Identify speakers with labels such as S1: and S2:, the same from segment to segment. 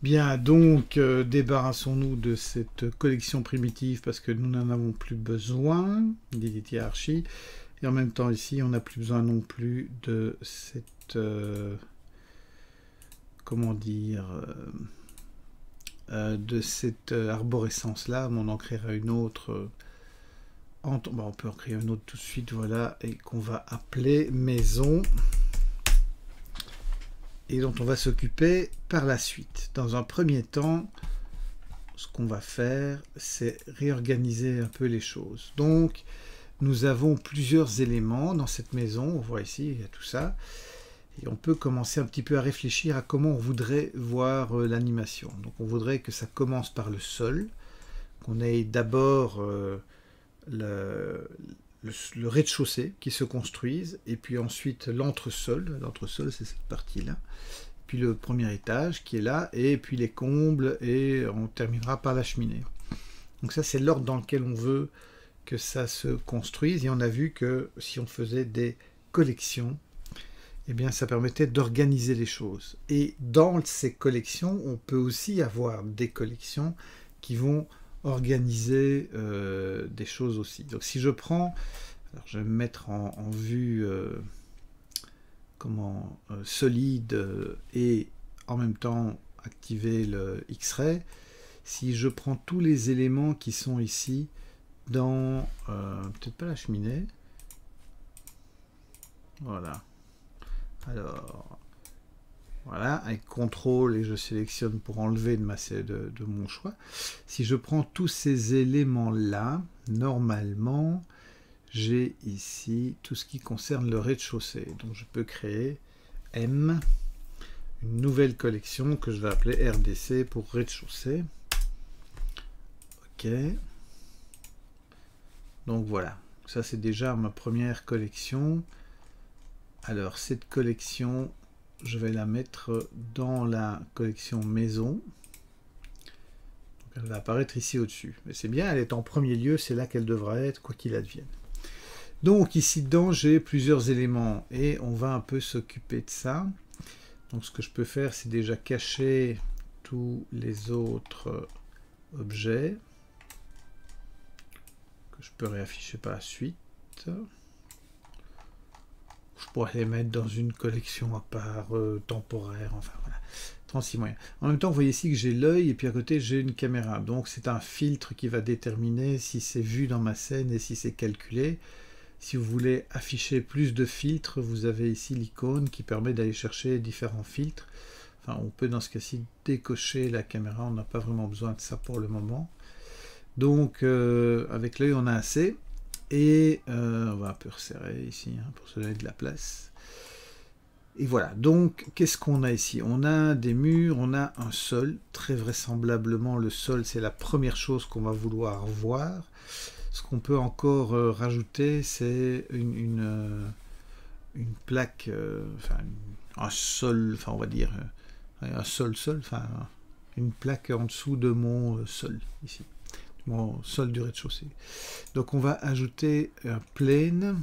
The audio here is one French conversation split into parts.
S1: Bien, donc débarrassons-nous de cette collection primitive parce que nous n'en avons plus besoin, d'identity archi. Et en même temps ici, on n'a plus besoin non plus de cette, comment dire, de cette arborescence-là. On en créera une autre. Bon, on peut en créer une autre tout de suite, voilà, et qu'on va appeler maison. Et dont on va s'occuper par la suite. Dans un premier temps, ce qu'on va faire, c'est réorganiser un peu les choses. Donc, nous avons plusieurs éléments dans cette maison. On voit ici, il y a tout ça. Et on peut commencer un petit peu à réfléchir à comment on voudrait voir l'animation. Donc, on voudrait que ça commence par le sol, qu'on ait d'abord le rez-de-chaussée qui se construise, et puis ensuite l'entresol. L'entresol, c'est cette partie-là. Puis le premier étage qui est là, et puis les combles, et on terminera par la cheminée. Donc ça, c'est l'ordre dans lequel on veut que ça se construise. Et on a vu que si on faisait des collections, eh bien, ça permettait d'organiser les choses. Et dans ces collections, on peut aussi avoir des collections qui vont organiser des choses aussi. Donc si je prends, alors je vais me mettre en vue solide et en même temps activer le X-Ray. Si je prends tous les éléments qui sont ici dans peut-être pas la cheminée, voilà, alors voilà, avec CTRL et je sélectionne pour enlever de mon choix. Si je prends tous ces éléments-là, normalement, j'ai ici tout ce qui concerne le rez-de-chaussée. Donc je peux créer M, une nouvelle collection que je vais appeler RDC pour rez-de-chaussée. Ok. Donc voilà, ça c'est déjà ma première collection. Alors cette collection, je vais la mettre dans la collection maison. Donc, elle va apparaître ici au-dessus. Mais c'est bien, elle est en premier lieu, c'est là qu'elle devra être, quoi qu'il advienne. Donc ici dedans, j'ai plusieurs éléments et on va un peu s'occuper de ça. Donc ce que je peux faire, c'est déjà cacher tous les autres objets que je peux réafficher par la suite. Je pourrais les mettre dans une collection à part temporaire, enfin voilà, 36 moyens. En même temps, vous voyez ici que j'ai l'œil et puis à côté j'ai une caméra. Donc c'est un filtre qui va déterminer si c'est vu dans ma scène et si c'est calculé. Si vous voulez afficher plus de filtres, vous avez ici l'icône qui permet d'aller chercher différents filtres. Enfin, on peut dans ce cas-ci décocher la caméra, on n'a pas vraiment besoin de ça pour le moment. Donc avec l'œil on a assez. Et on va un peu resserrer ici hein, pour se donner de la place. Et voilà, donc qu'est-ce qu'on a ici? On a des murs, on a un sol. Très vraisemblablement, le sol, c'est la première chose qu'on va vouloir voir. Ce qu'on peut encore rajouter, c'est une plaque, un sol, enfin on va dire un sol, enfin une plaque en dessous de mon sol ici. Mon sol du rez-de-chaussée. Donc on va ajouter un plane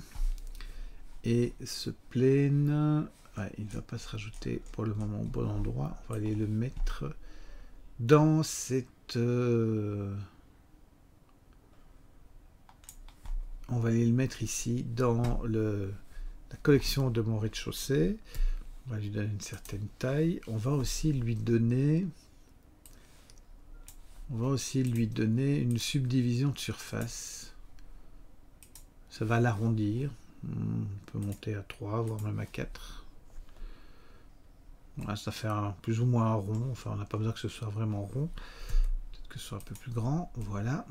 S1: et ce plane, ouais, il ne va pas se rajouter pour le moment au bon endroit. On va aller le mettre dans cette on va aller le mettre ici dans la collection de mon rez-de-chaussée. On va lui donner une certaine taille. On va aussi lui donner une subdivision de surface. Ça va l'arrondir. On peut monter à 3, voire même à 4. Voilà, ça fait plus ou moins un rond. Enfin, on n'a pas besoin que ce soit vraiment rond. Peut-être que ce soit un peu plus grand. Voilà.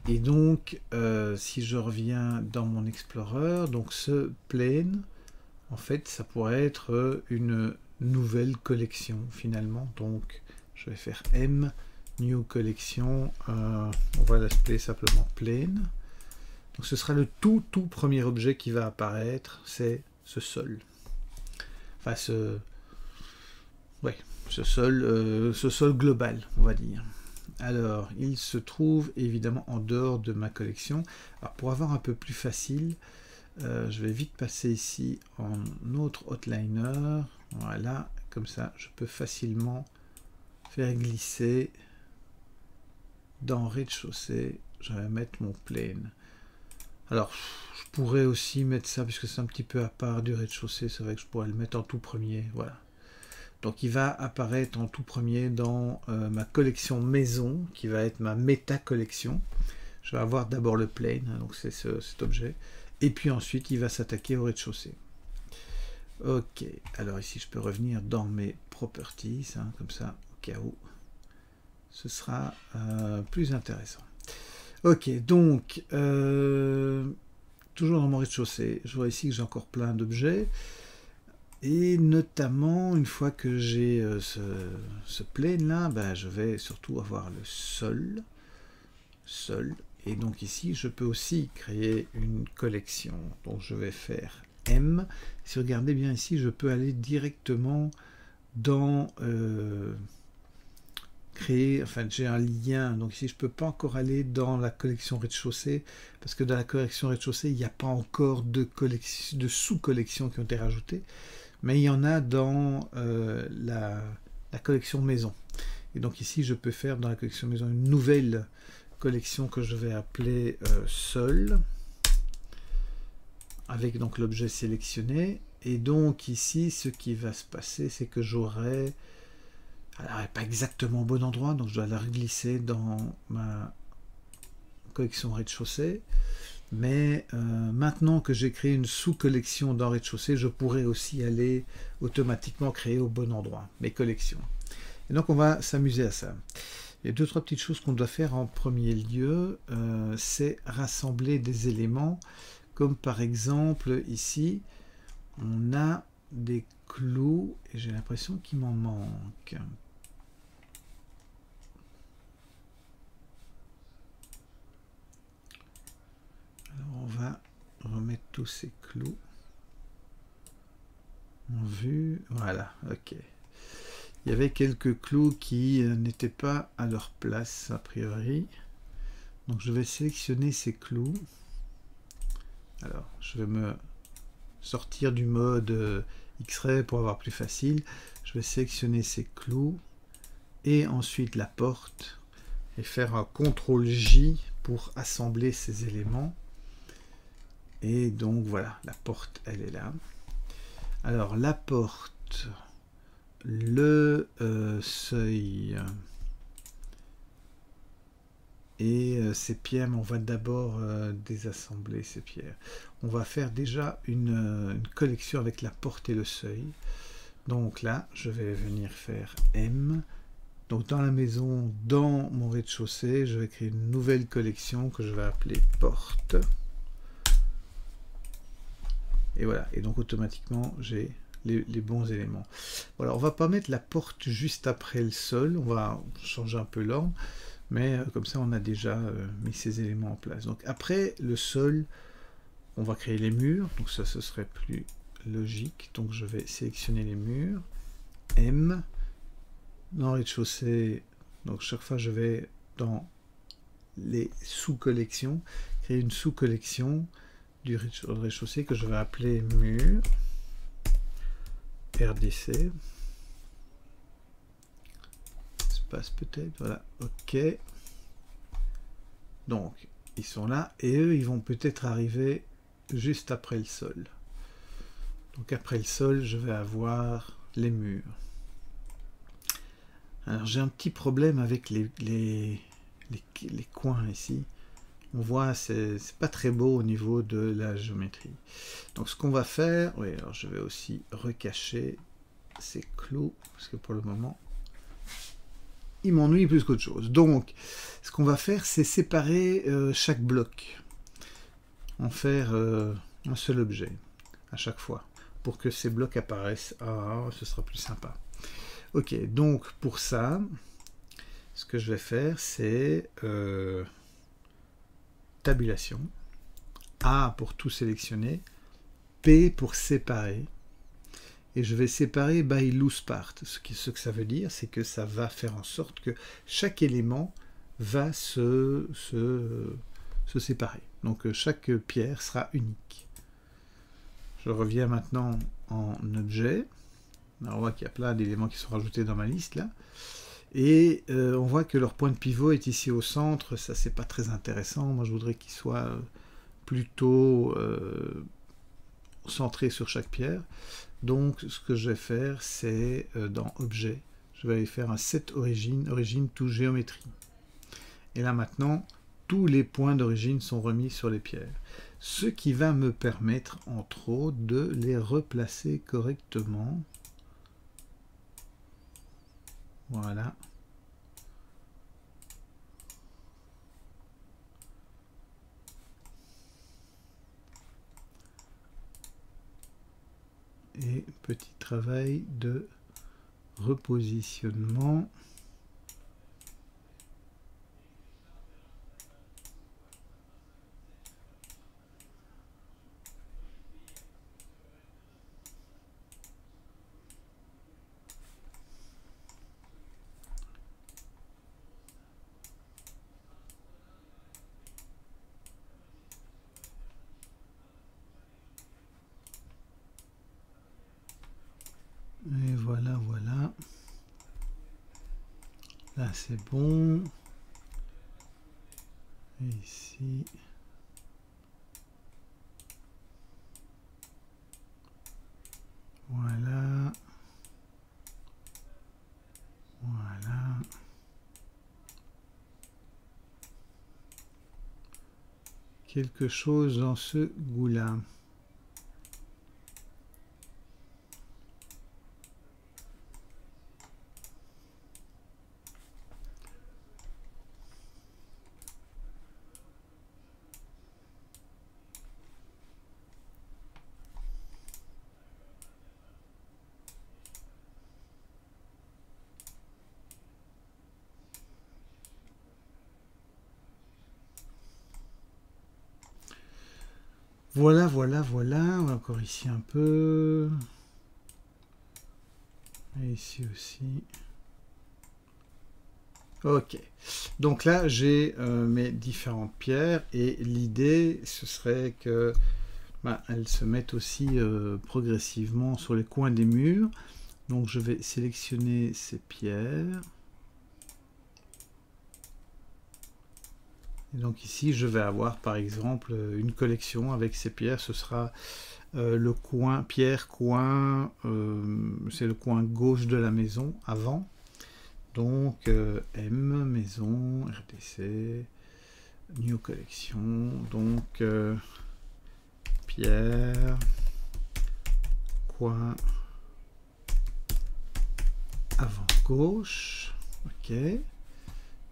S1: Et donc, si je reviens dans mon Explorer, donc ce plane, en fait, ça pourrait être une nouvelle collection finalement. Donc je vais faire M, New Collection, on va l'appeler simplement Plane. Donc ce sera le tout premier objet qui va apparaître, c'est ce sol. Enfin ce sol global, on va dire. Alors, il se trouve évidemment en dehors de ma collection. Alors pour avoir un peu plus facile, je vais vite passer ici en autre outliner. Voilà, comme ça, je peux facilement faire glisser dans rez-de-chaussée. Je vais mettre mon plane. Alors, je pourrais aussi mettre ça, puisque c'est un petit peu à part du rez-de-chaussée, c'est vrai que je pourrais le mettre en tout premier, voilà. Donc il va apparaître en tout premier dans ma collection maison, qui va être ma méta-collection. Je vais avoir d'abord le plane, hein, donc c'est cet objet, et puis ensuite il va s'attaquer au rez-de-chaussée. Ok, alors ici je peux revenir dans mes properties, hein, comme ça, au cas où ce sera plus intéressant. Ok, donc, toujours dans mon rez-de-chaussée, je vois ici que j'ai encore plein d'objets. Et notamment, une fois que j'ai ce plane là, ben, je vais surtout avoir le sol. Et donc ici, je peux aussi créer une collection. Donc je vais faire M. Si vous regardez bien ici, je peux aller directement dans créer, enfin j'ai un lien. Donc ici, je ne peux pas encore aller dans la collection rez-de-chaussée, parce que dans la collection rez-de-chaussée, il n'y a pas encore de sous-collections qui ont été rajoutées. Mais il y en a dans la collection maison. Et donc ici, je peux faire dans la collection maison une nouvelle collection que je vais appeler sol, avec donc l'objet sélectionné. Et donc ici, ce qui va se passer, c'est que j'aurai, alors pas exactement au bon endroit, donc je dois la glisser dans ma collection rez-de-chaussée. Mais maintenant que j'ai créé une sous-collection dans rez-de-chaussée, je pourrais aussi aller automatiquement créer au bon endroit mes collections. Et donc on va s'amuser à ça. Il y a deux, trois petites choses qu'on doit faire en premier lieu, c'est rassembler des éléments, comme par exemple ici, on a des clous, et j'ai l'impression qu'il m'en manque. Alors on va remettre tous ces clous en vue. Voilà, ok. Il y avait quelques clous qui n'étaient pas à leur place a priori. Donc je vais sélectionner ces clous. Alors je vais me sortir du mode X-ray pour avoir plus facile. Je vais sélectionner ces clous et ensuite la porte et faire un CTRL-J pour assembler ces éléments. Et donc voilà, la porte elle est là. Alors la porte, le seuil et ces pierres, mais on va d'abord désassembler ces pierres. On va faire déjà une collection avec la porte et le seuil. Donc là, je vais venir faire M. Donc dans la maison, dans mon rez-de-chaussée, je vais créer une nouvelle collection que je vais appeler porte. Et voilà, et donc automatiquement j'ai les bons éléments. Voilà, on va pas mettre la porte juste après le sol, on va changer un peu l'ordre, mais comme ça on a déjà mis ces éléments en place. Donc après le sol, on va créer les murs, donc ça ce serait plus logique. Donc je vais sélectionner les murs, M, dans rez-de-chaussée, donc chaque fois je vais dans les sous-collections, créer une sous-collection du rez-de-chaussée que je vais appeler mur RDC. Espace peut-être, voilà, ok. Donc ils sont là et eux ils vont peut-être arriver juste après le sol. Donc après le sol je vais avoir les murs. Alors j'ai un petit problème avec les coins ici. On voit, c'est pas très beau au niveau de la géométrie. Donc ce qu'on va faire, oui, alors je vais aussi recacher ces clous, parce que pour le moment, ils m'ennuient plus qu'autre chose. Donc, ce qu'on va faire, c'est séparer chaque bloc. En faire un seul objet, à chaque fois, pour que ces blocs apparaissent. Ah, ce sera plus sympa. Ok, donc pour ça, ce que je vais faire, c'est... tabulation, A pour tout sélectionner, P pour séparer, et je vais séparer by loose part. Ce que ça veut dire, c'est que ça va faire en sorte que chaque élément va se séparer. Donc chaque pierre sera unique. Je reviens maintenant en objet, Alors, on voit qu'il y a plein d'éléments qui sont rajoutés dans ma liste là. Et on voit que leur point de pivot est ici au centre. Ça, c'est pas très intéressant. Moi, je voudrais qu'il soit plutôt centré sur chaque pierre. Donc, ce que je vais faire, c'est dans Objet, je vais aller faire un Set Origine, Origine to Géométrie. Et là, maintenant, tous les points d'origine sont remis sur les pierres. Ce qui va me permettre, entre autres, de les replacer correctement. Voilà. Et petit travail de repositionnement. Et voilà, voilà. Là, c'est bon. Et ici. Voilà. Voilà. Quelque chose dans ce goût-là. Voilà, voilà, voilà. Encore ici un peu. Et ici aussi. Ok. Donc là, j'ai mes différentes pierres. Et l'idée, ce serait que elles se mettent aussi progressivement sur les coins des murs. Donc je vais sélectionner ces pierres. Et donc ici, je vais avoir par exemple une collection avec ces pierres. Ce sera le coin, pierre, coin, c'est le coin gauche de la maison, avant. Donc M, maison, RDC, New Collection, donc pierre, coin, avant gauche, ok.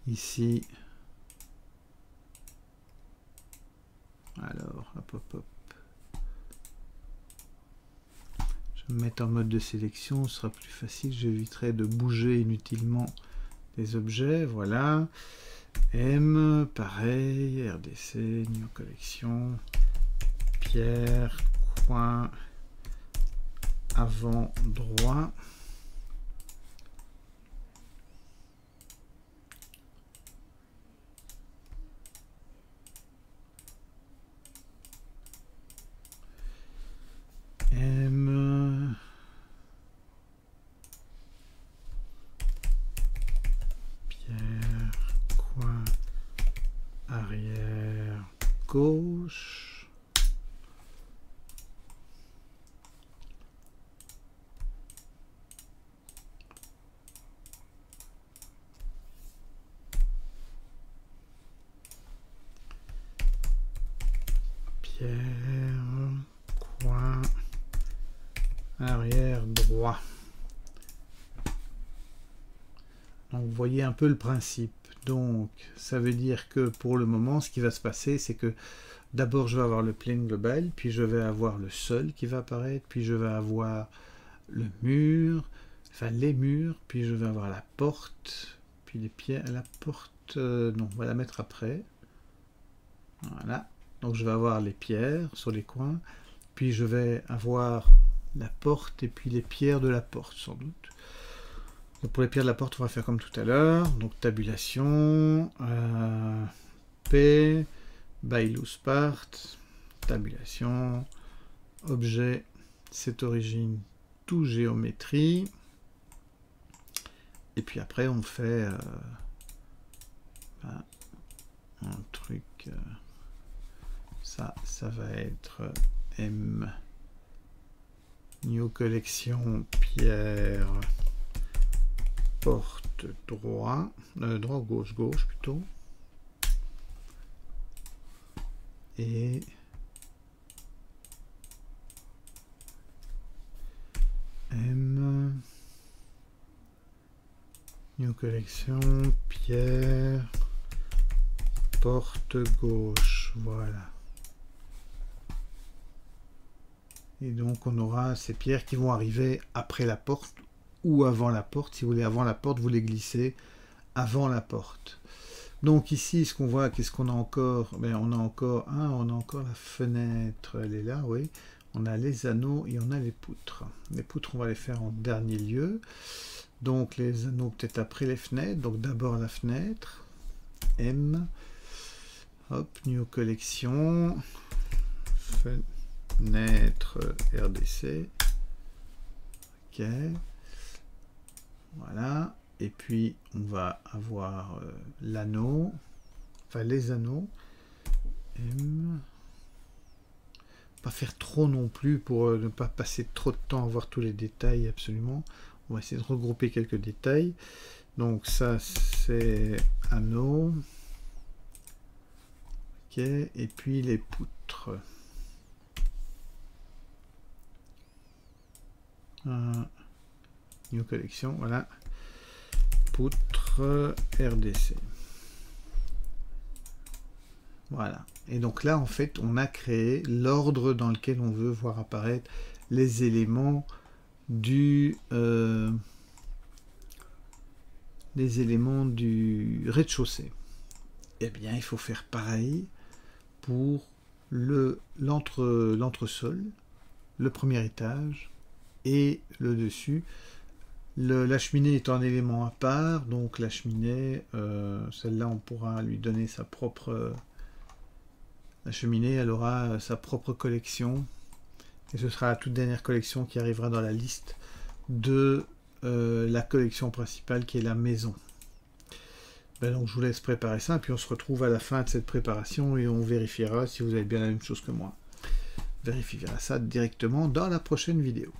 S1: Ici, alors, hop, hop, hop. Je vais me mettre en mode de sélection, ce sera plus facile, j'éviterai de bouger inutilement les objets, voilà. M, pareil, RDC, New Collection, pierre, coin, avant droit. M, pierre, coin, arrière, gauche. Pierre, coin, arrière droit. Donc vous voyez un peu le principe. Donc ça veut dire que pour le moment, ce qui va se passer, c'est que d'abord je vais avoir le plane global, puis je vais avoir le sol qui va apparaître, puis je vais avoir le mur, enfin les murs, puis je vais avoir la porte, puis les pieds à la porte. Non, on va la mettre après. Voilà. Donc je vais avoir les pierres sur les coins, puis je vais avoir la porte et puis les pierres de la porte sans doute. Donc pour les pierres de la porte, on va faire comme tout à l'heure. Donc tabulation, P, by loose part, tabulation, objet, set origine tout géométrie. Et puis après, on fait un truc. Ça va être M. New collection pierre. Porte droit. Droit, gauche, gauche plutôt. Et M. New collection, pierre, porte gauche, voilà. Et donc on aura ces pierres qui vont arriver après la porte ou avant la porte. Si vous voulez avant la porte, vous les glissez avant la porte. Donc ici, ce qu'on voit, qu'est-ce qu'on a encore? Ben, on a encore la fenêtre, elle est là, oui. On a les anneaux et on a les poutres. Les poutres, on va les faire en dernier lieu. Donc les anneaux peut-être après les fenêtres. Donc d'abord la fenêtre. M. Hop, new collection. Fenêtre RDC. Ok. Voilà. Et puis on va avoir l'anneau. Enfin les anneaux. M. Pas faire trop non plus pour ne pas passer trop de temps à voir tous les détails absolument. On va essayer de regrouper quelques détails. Donc ça c'est anneau. Ok, et puis les poutres. New collection, voilà. Poutre RDC. Voilà. Et donc là en fait on a créé l'ordre dans lequel on veut voir apparaître les éléments du rez-de-chaussée. Eh bien, il faut faire pareil pour l'entresol, le premier étage et le dessus. La cheminée est un élément à part, donc la cheminée, celle-là, on pourra lui donner sa propre... la cheminée, elle aura sa propre collection. Et ce sera la toute dernière collection qui arrivera dans la liste de la collection principale qui est la maison. Ben donc je vous laisse préparer ça, et puis on se retrouve à la fin de cette préparation et on vérifiera si vous avez bien la même chose que moi. On vérifiera ça directement dans la prochaine vidéo.